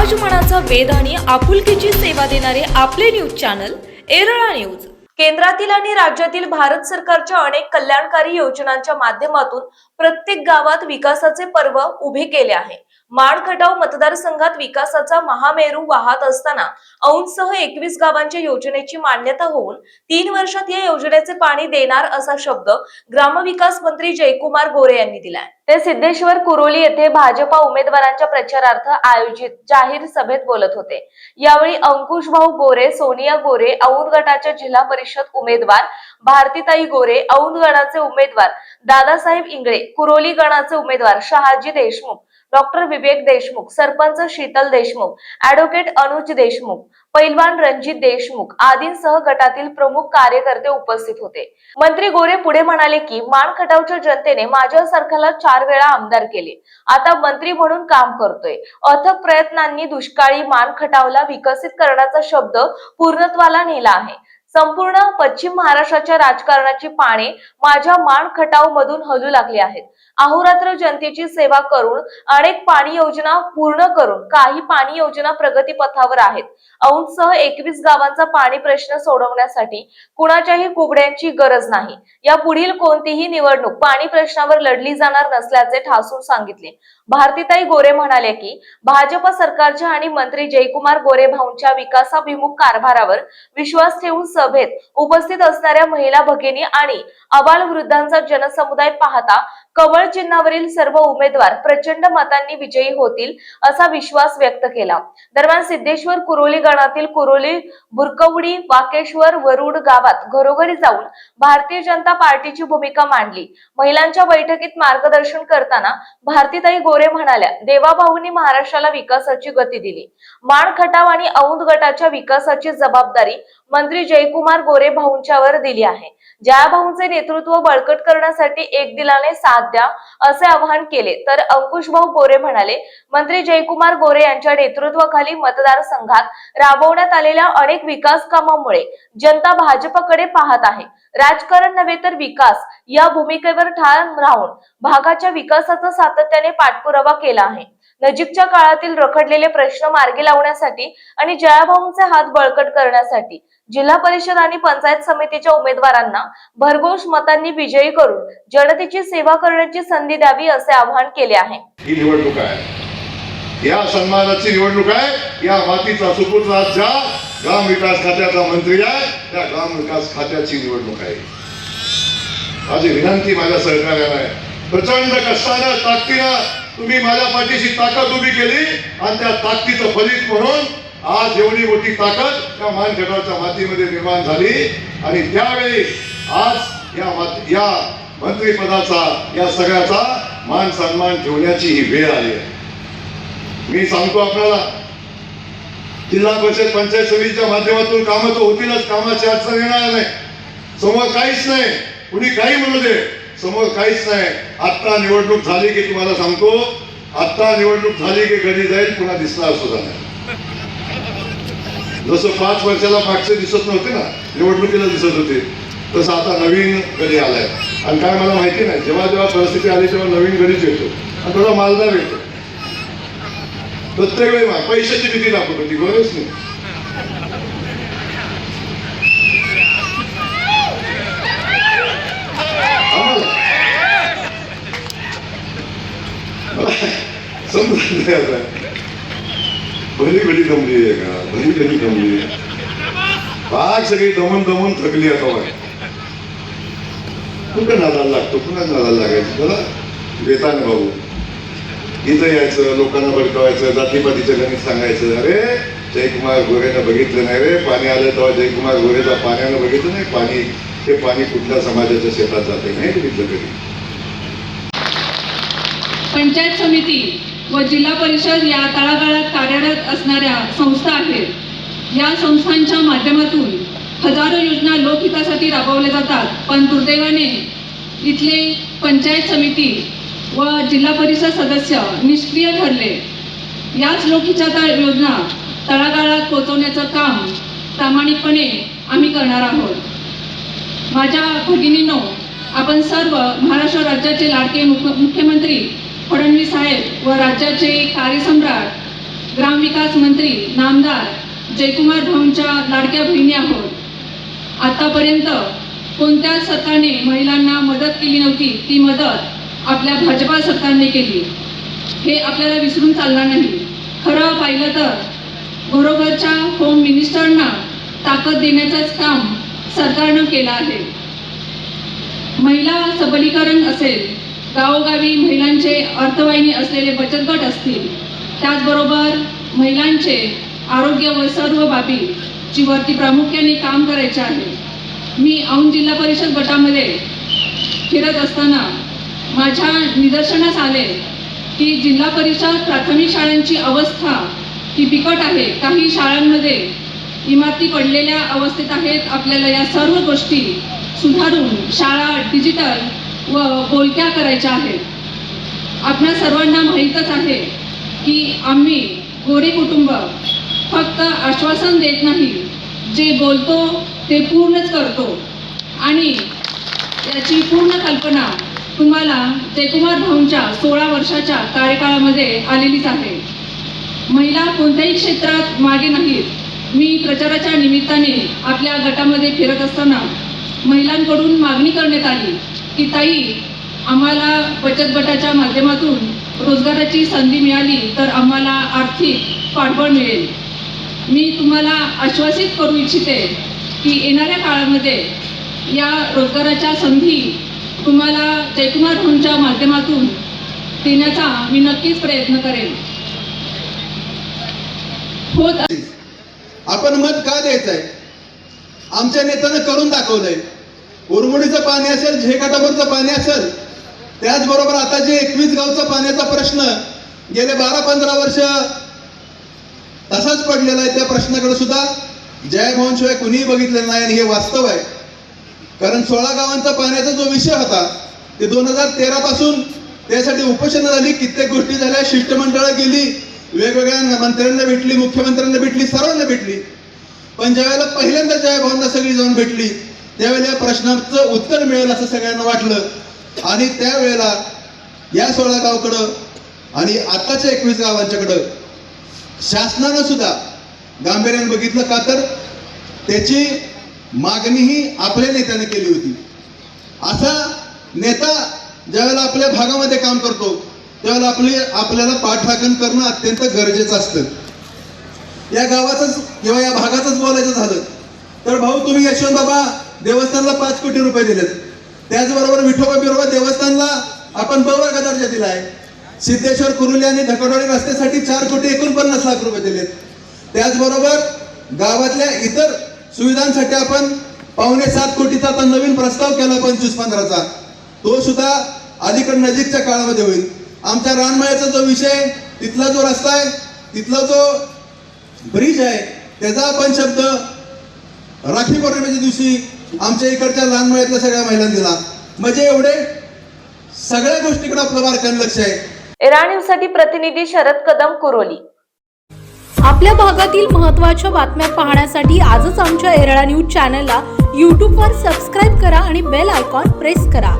समाजमनाचा वेध आणि आपुलकीची सेवा देणारे आपले न्यूज चॅनल एरळा न्यूज। केंद्रातील आणि राज्यातील भारत सरकारच्या अनेक कल्याणकारी योजनांच्या माध्यमातून प्रत्येक गावात विकासाचे पर्व उभे केले आहे। माण खटाव मतदारसंघात विकासाचा महामेरू वाहत असताना औंधसह 21 गावांच्या योजनेची मान्यता होऊन 3 वर्षात या योजनेचे पाणी देणार असा शब्द ग्रामविकास मंत्री जयकुमार गोरे यांनी दिलाय। ते सिद्धेश्वर कुरोली येथे भाजपा उमेदवारांच्या प्रचारार्थ आयोजित जाहीर सभेत बोलत होते। यावेळी अंकुश भाऊ गोरे, सोनिया गोरे, औंध गटाच्या जिल्हा परिषद उमेदवार भारतीताई गोरे, औंध गणाचे उमेदवार दादासाहेब इंगळे, कुरोली गणाचे उमेदवार शहाजी देशमुख, डॉक्टर विवेक देशमुख, सरपंच शीतल देशमुख, ॲडव्होकेट अनुज देशमुख, पैलवान रणजित देशमुख आदींसह गटातील प्रमुख कार्यकर्ते उपस्थित होते। मंत्री गोरे पुढे म्हणाले की माण खटावच्या जनतेने माझ्यासारख्याला 4 वेळा आमदार केले, आता मंत्री म्हणून काम करतोय। अथक प्रयत्नांनी दुष्काळी माण खटावला विकसित करण्याचा शब्द पूर्णत्वाला नेला आहे। संपूर्ण पश्चिम महाराष्ट्राच्या राजकारणाची पाने माझ्या माण खटाव मधून हलू लागली आहेत। अहोरात्र जनतेची सेवा करून अनेक पाणी योजना पूर्ण करून काही पाणी योजना प्रगतीपथावर आहेत। औंधसह 21 गावांचा पाणी प्रश्न सोडवण्यासाठी कुणाच्याही कुबड्यांची गरज नाही। या पुढील कोणतीही निवडणूक पाणी प्रश्नावर लढली जाणार नसल्याचे ठासून सांगितले। भारतीताई गोरे म्हणाले की भाजप सरकारच्या आणि मंत्री जयकुमार गोरे भाऊंच्या विकासाभिमुख कारभारावर विश्वास ठेवून सभेत उपस्थित असणाऱ्या महिला भगिनी आणि आबालवृद्धांचा जनसमुदाय पाहता कमळ चिन्हावरील सर्व उमेदवार प्रचंड मतांनी विजयी होतील असा विश्वास व्यक्त केला। दरम्यान सिद्धेश्वर कुरोली गणातील कुरोली, बुरकवडी, वाकेश्वर, वरुड गावात घरोघरी जाऊन भारतीय जनता पार्टीची भूमिका मांडली। महिलांच्या बैठकीत मार्गदर्शन करताना भारतीताई गोरे म्हणाल्या, देवाभाऊंनी महाराष्ट्राला विकासाची गती दिली। माण खटाव आणि औंध गटाच्या विकासाची जबाबदारी मंत्री जयकुमार गोरे भाऊंच्यावर दिली आहे। ज्या भाऊंचे नेतृत्व बळकट करण्यासाठी एक दिलाने साथ द्या असे आवाहन केले। तर अंकुश भाऊ गोरे म्हणाले, मंत्री जयकुमार गोरे यांच्या नेतृत्वाखाली मतदारसंघात राबवण्यात आलेल्या अनेक विकास कामांमुळे जनता भाजपकडे पाहत आहे। राजकारण नव्हे तर विकास या भूमिकेवर ठाम राहून भागाच्या विकासाचा सातत्याने पाठपुरावा केला आहे। नजीकच्या काळातील रखडलेले प्रश्न मार्गी लावण्यासाठी आणि जयाभाऊंचे हात बळकट करण्यासाठी जिल्हा परिषद आणि पंचायत समितीच्या उमेदवारांना भरघोस मतांनी विजयी करून जनतेची सेवा करण्याची संधी द्यावी असे आवाहन केले आहे। ही निवडणूक आहे, या सन्मानाची निवडणूक आहे। या मातीचा सुपुत्र आज ज्या ग्राम विकास खात्याचा मंत्री आहे त्या ग्राम विकास खात्याची निवडणूक आहे। माझी विनंती माझ्या सहकार्याला आहे, प्रचंड कष्टानं ताकदीनं तुम्ही माझ्या पाठीशी ताकद उभी केली आणि त्या ताकदीचं फलित म्हणून आज एवढी मोठी ताकद त्या मान खटावच्या मातीमध्ये निर्माण झाली आणि त्यावेळी आज या मंत्रिपदाचा या सगळ्याचा मान सन्मान ठेवण्याची ही वेळ आली आहे। मी सांगतो आपल्याला, जिल्हा परिषद पंचायत समितीच्या माध्यमातून कामं तर होतीलच, कामाची अडचण येणार नाही, समोर काहीच नाही, कुणी काही म्हणू दे, समोर काहीच नाही। आता निवडणूक झाली की तुम्हाला सांगतो, आता निवडणूक झाली की कधी जाईल पुन्हा दिसणार सुद्धा नाही। जसं 5 वर्षाला मागचे दिसत नव्हते ना, निवडणुकीला दिसत होते, तसं आता नवीन गडी आलाय। आणि काय मला माहिती नाही, जेव्हा जेव्हा परिस्थिती आली तेव्हा नवीन गडीच येतो आणि थोडा मालदार येतो। प्रत्येक वेळी पैशाची भीती दाखवत होती, गरज नाही। समजत नाही भली भली दमली आहे का, भली भली दमली आहे, पाक सगळी दमून दमून थकली आता। कुठं नादाला लागतो, कुणा नादाला लागायचं, त्याला बेतान भाऊ इथं यायचं, लोकांना भडकवायचं, जातीपातीचं गणित सांगायचं। अरे जयकुमार गोरेनं बघितलं नाही रे, पाणी आलं तेव्हा जयकुमार गोरेचा पाण्यानं बघितलं नाही, पाणी हे पाणी कुठल्या समाजाच्या शेतात जाते नाही बघितलं कधी। पंचायत समिती व जिल्हा परिषद या तळागाळात कार्यरत असणाऱ्या संस्था आहेत। या संस्थांच्या माध्यमातून हजारो योजना लोकहितासाठी राबवल्या जातात, पण दुर्दैवाने इथले पंचायत समिती व जिल्हा परिषद सदस्य निष्क्रिय ठरले। याच लोकहिताच्या योजना तळागाळात पोहोचवण्याचं काम प्रामाणिकपणे आम्ही करणार आहोत। माझ्या भगिनींनो, आपण सर्व महाराष्ट्र राज्याचे लाडके मुख्यमंत्री फडणवीस साहेब व राज्याचे कार्यसम्राट ग्रामविकास मंत्री नामदार जयकुमार भाऊंच्या लाडक्या बहिणी आहोत. आतापर्यंत कोणत्याच सरकारने महिलांना मदत केली नव्हती, ती मदत आपल्या भाजपा सरकारने केली. हे आपल्याला विसरून चालणार नाही. खरं पाहिलं तर घरोघरच्या होम मिनिस्टरना ताकद देण्याचंच काम सरकारनं केलं आहे. महिला सबलीकरण असेल, गावोगावी महिलांचे अर्थवाहिनी असलेले बचत गट असतील, त्याचबरोबर महिलांचे आरोग्य व सर्व बाबीची वरती प्रामुख्याने काम करायचे आहे. मी औंध जिल्हा परिषद गटामध्ये फिरत असताना माझ्या निदर्शनास आले की जिल्हा परिषद प्राथमिक शाळांची अवस्था ही बिकट आहे. काही शाळांमध्ये इमारती पडलेल्या अवस्थेत आहेत. आपल्याला या सर्व गोष्टी सुधारून शाळा डिजिटल व बोलक्या करायच्या आहेत. आपणा सर्वांना माहीतच आहे की आम्ही गोरे कुटुंब फक्त आश्वासन देत नाही, जे बोलतो ते पूर्णच करतो. आणि याची पूर्ण कल्पना तुम्हाला जयकुमार भाऊंच्या 16 वर्षाच्या कार्यकाळामध्ये आलेलीच आहे. महिला कोणत्याही क्षेत्रात मागे नाहीत. मी प्रचाराच्या निमित्ताने आपल्या गटामध्ये फिरत असताना महिलांकडून मागणी करण्यात आली की ताई, आम्हाला बचत गटाच्या माध्यमातून रोजगाराची संधी मिळाली तर आम्हाला आर्थिक पाठबळ मिळेल. मी तुम्हाला आश्वासित करू इच्छिते की येणाऱ्या काळामध्ये या रोजगाराच्या संधी तुम्हाला जयकुमार भाऊंच्या माध्यमातून देण्याचा मी नक्कीच प्रयत्न करेन. आपण मत का द्यायचंय? आमच्या नेत्यानं करून दाखवलंय. उरमुडीचं पाणी असेल, झेकाटावरचं पाणी असेल, त्याचबरोबर आता जे 21 गावचा पाण्याचा प्रश्न गेले 12-15 वर्ष तसाच पडलेला आहे, त्या प्रश्नाकडे सुद्धा जयभाऊंशिवाय कुणीही बघितलेलं नाही. आणि हे वास्तव आहे. कारण 16 गावांचा पाण्याचा जो विषय होता ते 2013 पासून त्यासाठी उपोषणं झाली, कित्येक गोष्टी झाल्या, शिष्टमंडळं गेली, वेगवेगळ्या मंत्र्यांना भेटली, मुख्यमंत्र्यांना भेटली, सर्वांना भेटली. पण ज्यावेळेला पहिल्यांदा जयभाऊंना सगळी जाऊन भेटली त्यावेळेला या प्रश्नाचं उत्तर मिळेल असं सगळ्यांना वाटलं. आणि त्यावेळेला या 16 गावाकडं आणि आताच्या 21 गावांच्याकडं शासनानं सुद्धा गांभीर्याने बघितलं. का तर त्याची मागणीही आपल्या नेत्याने केली होती. असा नेता ज्यावेळेला आपल्या भागामध्ये काम करतो त्यावेळेला आपल्याला पाठराखण करणं अत्यंत गरजेचं असतं. या गावाचंच किंवा या भागाचंच बोलायचं झालं तर भाऊ, तुम्ही यशवंत बाबा देवस्थानला 5 कोटी रुपये दिलेत. त्याचबरोबर विठोबा बिरोबा देवस्थानला आपण बवर्ग दर्जा दिला आहे. सिद्धेश्वर, कुरुली आणि धकडोळी रस्त्यासाठी 4 कोटी 49 लाख रुपये दिलेत. त्याचबरोबर गावातल्या इतर सुविधांसाठी आपण 7.25 कोटीचा आता नवीन प्रस्ताव केला 25-15चा. तो सुद्धा अलीकडे नजीकच्या काळामध्ये होईल. आमच्या रानमळ्याचा जो विषय, तिथला जो रस्ता आहे, तिथला जो ब्रिज आहे, त्याचा आपण शब्द राखी पौर्णिमेच्या दिवशी आमच्या इकडच्या रानमळ्यातल्या सगळ्या महिलांना दिला. म्हणजे एवढे सगळ्या गोष्टीकडे आपलं बारकाईने लक्ष आहे. एरा न्यूजसाठी प्रतिनिधी शरद कदम, कुरोली. आपल्या भागातील महत्त्वाच्या बातम्या पाहण्यासाठी आजच आमच्या एरळा न्यूज चॅनलला यूट्यूबवर सबस्क्राईब करा आणि बेल आयकॉन प्रेस करा.